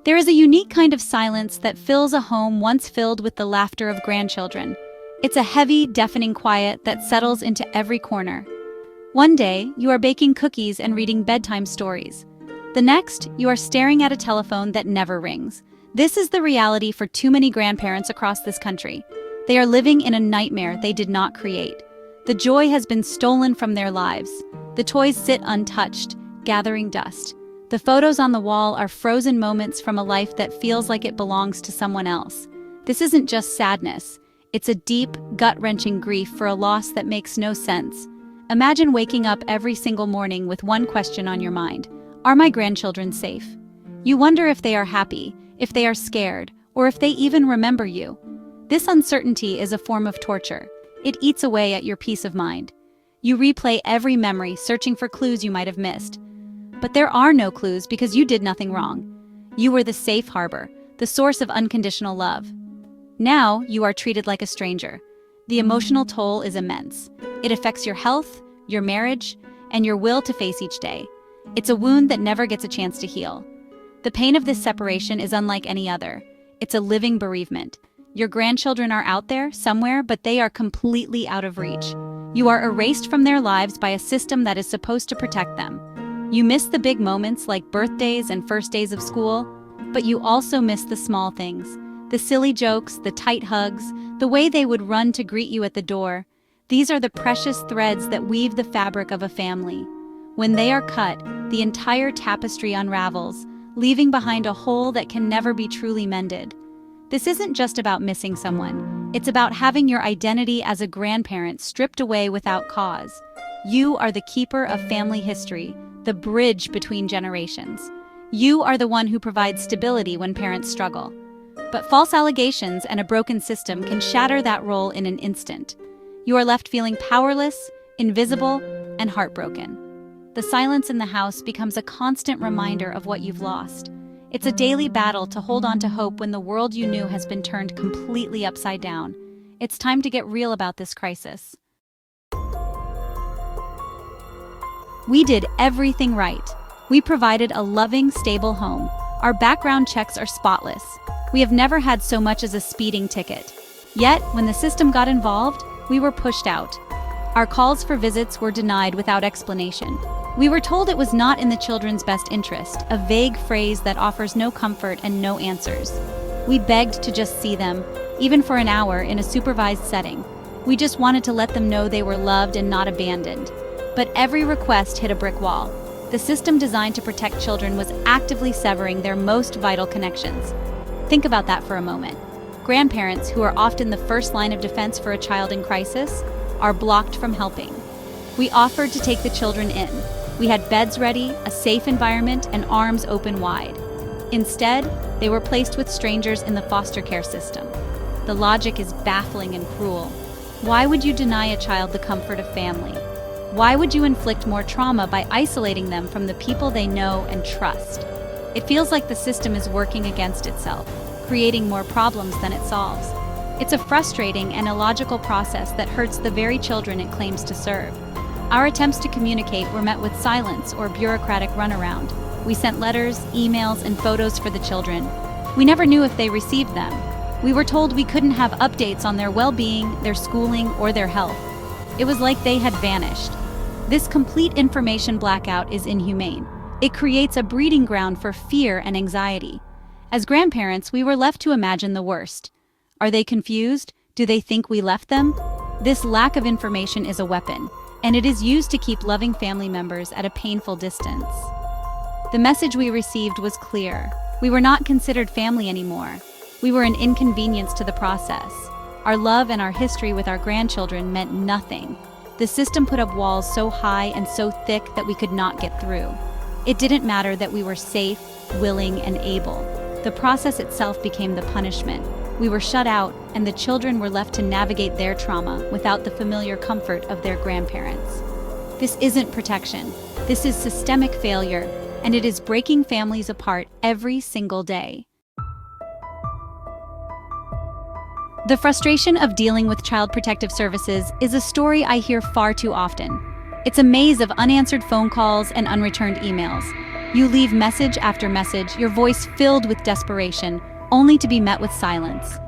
There is a unique kind of silence that fills a home once filled with the laughter of grandchildren. It's a heavy, deafening quiet that settles into every corner. One day, you are baking cookies and reading bedtime stories. The next, you are staring at a telephone that never rings. This is the reality for too many grandparents across this country. They are living in a nightmare they did not create. The joy has been stolen from their lives. The toys sit untouched, gathering dust. The photos on the wall are frozen moments from a life that feels like it belongs to someone else. This isn't just sadness. It's a deep, gut-wrenching grief for a loss that makes no sense. Imagine waking up every single morning with one question on your mind. Are my grandchildren safe? You wonder if they are happy, if they are scared, or if they even remember you. This uncertainty is a form of torture. It eats away at your peace of mind. You replay every memory, searching for clues you might have missed. But there are no clues because you did nothing wrong. You were the safe harbor, the source of unconditional love. Now, you are treated like a stranger. The emotional toll is immense. It affects your health, your marriage, and your will to face each day. It's a wound that never gets a chance to heal. The pain of this separation is unlike any other. It's a living bereavement. Your grandchildren are out there, somewhere, but they are completely out of reach. You are erased from their lives by a system that is supposed to protect them. You miss the big moments like birthdays and first days of school, but you also miss the small things. The silly jokes, the tight hugs, the way they would run to greet you at the door. These are the precious threads that weave the fabric of a family. When they are cut, the entire tapestry unravels, leaving behind a hole that can never be truly mended. This isn't just about missing someone. It's about having your identity as a grandparent stripped away without cause. You are the keeper of family history, the bridge between generations. You are the one who provides stability when parents struggle. But false allegations and a broken system can shatter that role in an instant. You are left feeling powerless, invisible, and heartbroken. The silence in the house becomes a constant reminder of what you've lost. It's a daily battle to hold on to hope when the world you knew has been turned completely upside down. It's time to get real about this crisis. We did everything right. We provided a loving, stable home. Our background checks are spotless. We have never had so much as a speeding ticket. Yet, when the system got involved, we were pushed out. Our calls for visits were denied without explanation. We were told it was not in the children's best interest, a vague phrase that offers no comfort and no answers. We begged to just see them, even for an hour in a supervised setting. We just wanted to let them know they were loved and not abandoned. But every request hit a brick wall. The system designed to protect children was actively severing their most vital connections. Think about that for a moment. Grandparents, who are often the first line of defense for a child in crisis, are blocked from helping. We offered to take the children in. We had beds ready, a safe environment, and arms open wide. Instead, they were placed with strangers in the foster care system. The logic is baffling and cruel. Why would you deny a child the comfort of family? Why would you inflict more trauma by isolating them from the people they know and trust? It feels like the system is working against itself, creating more problems than it solves. It's a frustrating and illogical process that hurts the very children it claims to serve. Our attempts to communicate were met with silence or bureaucratic runaround. We sent letters, emails, and photos for the children. We never knew if they received them. We were told we couldn't have updates on their well-being, their schooling, or their health. It was like they had vanished. This complete information blackout is inhumane. It creates a breeding ground for fear and anxiety. As grandparents, we were left to imagine the worst. Are they confused? Do they think we left them? This lack of information is a weapon, and it is used to keep loving family members at a painful distance. The message we received was clear. We were not considered family anymore. We were an inconvenience to the process. Our love and our history with our grandchildren meant nothing. The system put up walls so high and so thick that we could not get through. It didn't matter that we were safe, willing, and able. The process itself became the punishment. We were shut out, and the children were left to navigate their trauma without the familiar comfort of their grandparents. This isn't protection. This is systemic failure, and it is breaking families apart every single day. The frustration of dealing with Child Protective Services is a story I hear far too often. It's a maze of unanswered phone calls and unreturned emails. You leave message after message, your voice filled with desperation, only to be met with silence.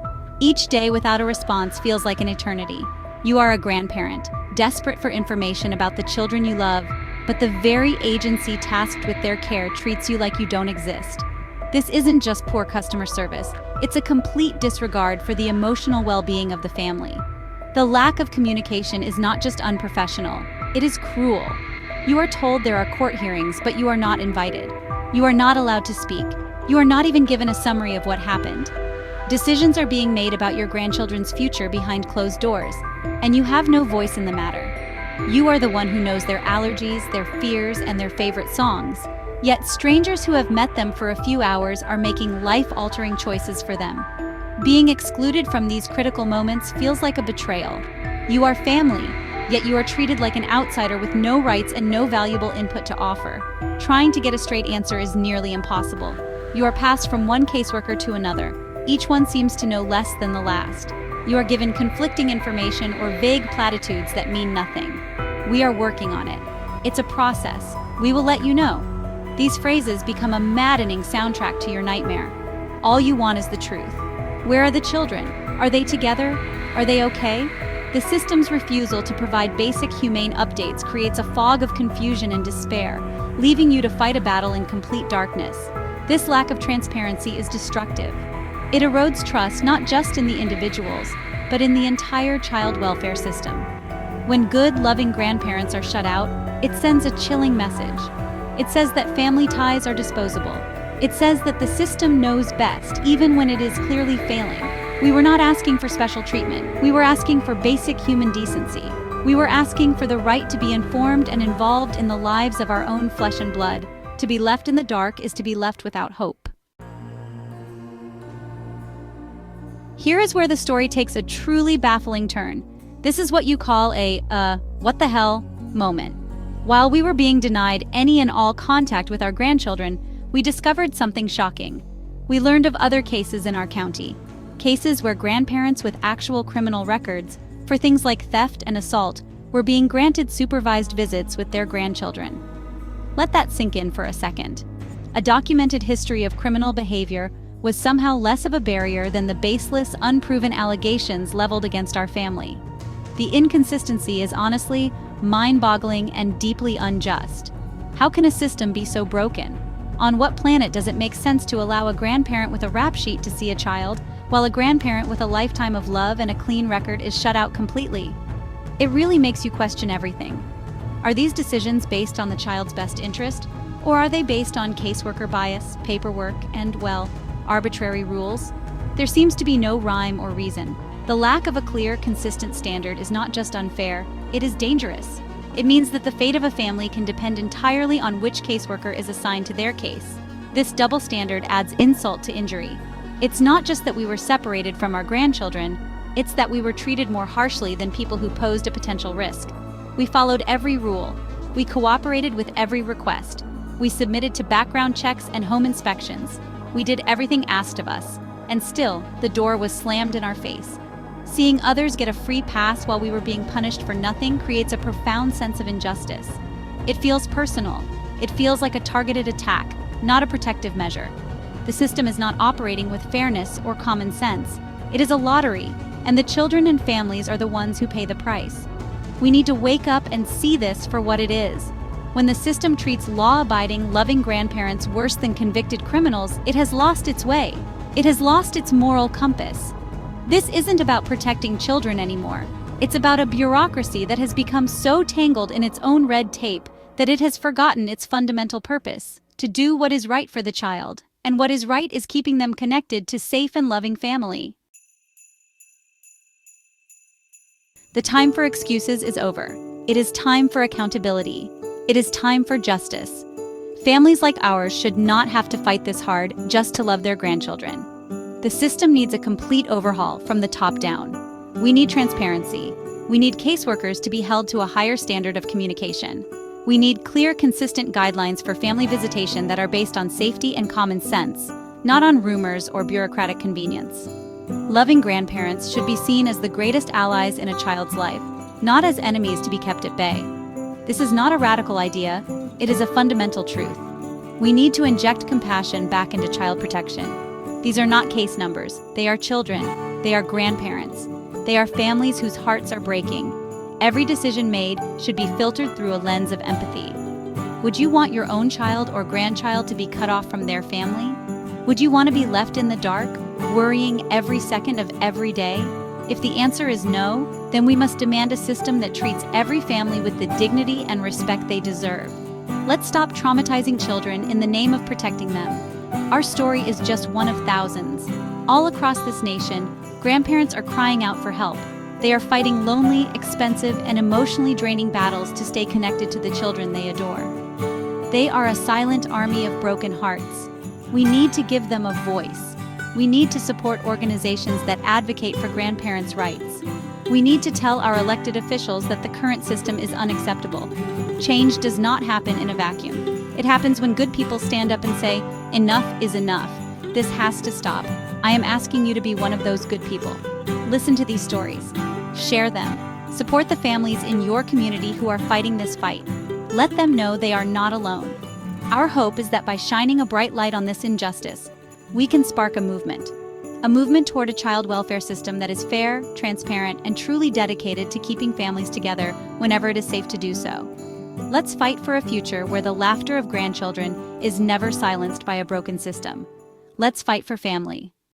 Each day without a response feels like an eternity. You are a grandparent, desperate for information about the children you love, but the very agency tasked with their care treats you like you don't exist. This isn't just poor customer service, it's a complete disregard for the emotional well-being of the family. The lack of communication is not just unprofessional, it is cruel. You are told there are court hearings, but you are not invited. You are not allowed to speak. You are not even given a summary of what happened. Decisions are being made about your grandchildren's future behind closed doors, and you have no voice in the matter. You are the one who knows their allergies, their fears, and their favorite songs. Yet strangers who have met them for a few hours are making life-altering choices for them. Being excluded from these critical moments feels like a betrayal. You are family, yet you are treated like an outsider with no rights and no valuable input to offer. Trying to get a straight answer is nearly impossible. You are passed from one caseworker to another. Each one seems to know less than the last. You are given conflicting information or vague platitudes that mean nothing. We are working on it. It's a process. We will let you know. These phrases become a maddening soundtrack to your nightmare. All you want is the truth. Where are the children? Are they together? Are they okay? The system's refusal to provide basic humane updates creates a fog of confusion and despair, leaving you to fight a battle in complete darkness. This lack of transparency is destructive. It erodes trust not just in the individuals, but in the entire child welfare system. When good, loving grandparents are shut out, it sends a chilling message. It says that family ties are disposable. It says that the system knows best, even when it is clearly failing. We were not asking for special treatment. We were asking for basic human decency. We were asking for the right to be informed and involved in the lives of our own flesh and blood. To be left in the dark is to be left without hope. Here is where the story takes a truly baffling turn. This is what you call a, what the hell moment. While we were being denied any and all contact with our grandchildren, we discovered something shocking. We learned of other cases in our county. Cases where grandparents with actual criminal records, for things like theft and assault, were being granted supervised visits with their grandchildren. Let that sink in for a second. A documented history of criminal behavior was somehow less of a barrier than the baseless, unproven allegations leveled against our family. The inconsistency is honestly mind-boggling and deeply unjust. How can a system be so broken? On what planet does it make sense to allow a grandparent with a rap sheet to see a child, while a grandparent with a lifetime of love and a clean record is shut out completely? It really makes you question everything. Are these decisions based on the child's best interest, or are they based on caseworker bias, paperwork, and, well, arbitrary rules? There seems to be no rhyme or reason. The lack of a clear, consistent standard is not just unfair, it is dangerous. It means that the fate of a family can depend entirely on which caseworker is assigned to their case. This double standard adds insult to injury. It's not just that we were separated from our grandchildren, it's that we were treated more harshly than people who posed a potential risk. We followed every rule. We cooperated with every request. We submitted to background checks and home inspections. We did everything asked of us, and still, the door was slammed in our face. Seeing others get a free pass while we were being punished for nothing creates a profound sense of injustice. It feels personal. It feels like a targeted attack, not a protective measure. The system is not operating with fairness or common sense. It is a lottery, and the children and families are the ones who pay the price. We need to wake up and see this for what it is. When the system treats law-abiding, loving grandparents worse than convicted criminals, it has lost its way. It has lost its moral compass. This isn't about protecting children anymore. It's about a bureaucracy that has become so tangled in its own red tape that it has forgotten its fundamental purpose, to do what is right for the child. And what is right is keeping them connected to safe and loving family. The time for excuses is over. It is time for accountability. It is time for justice. Families like ours should not have to fight this hard just to love their grandchildren. The system needs a complete overhaul from the top down. We need transparency. We need caseworkers to be held to a higher standard of communication. We need clear, consistent guidelines for family visitation that are based on safety and common sense, not on rumors or bureaucratic convenience. Loving grandparents should be seen as the greatest allies in a child's life, not as enemies to be kept at bay. This is not a radical idea, it is a fundamental truth. We need to inject compassion back into child protection. These are not case numbers. They are children. They are grandparents. They are families whose hearts are breaking. Every decision made should be filtered through a lens of empathy. Would you want your own child or grandchild to be cut off from their family? Would you want to be left in the dark, worrying every second of every day? If the answer is no, then we must demand a system that treats every family with the dignity and respect they deserve. Let's stop traumatizing children in the name of protecting them. Our story is just one of thousands. All across this nation, grandparents are crying out for help. They are fighting lonely, expensive, and emotionally draining battles to stay connected to the children they adore. They are a silent army of broken hearts. We need to give them a voice. We need to support organizations that advocate for grandparents' rights. We need to tell our elected officials that the current system is unacceptable. Change does not happen in a vacuum. It happens when good people stand up and say, "Enough is enough. This has to stop." I am asking you to be one of those good people. Listen to these stories. Share them. Support the families in your community who are fighting this fight. Let them know they are not alone. Our hope is that by shining a bright light on this injustice, we can spark a movement toward a child welfare system that is fair, transparent, and truly dedicated to keeping families together whenever it is safe to do so. Let's fight for a future where the laughter of grandchildren is never silenced by a broken system. Let's fight for family.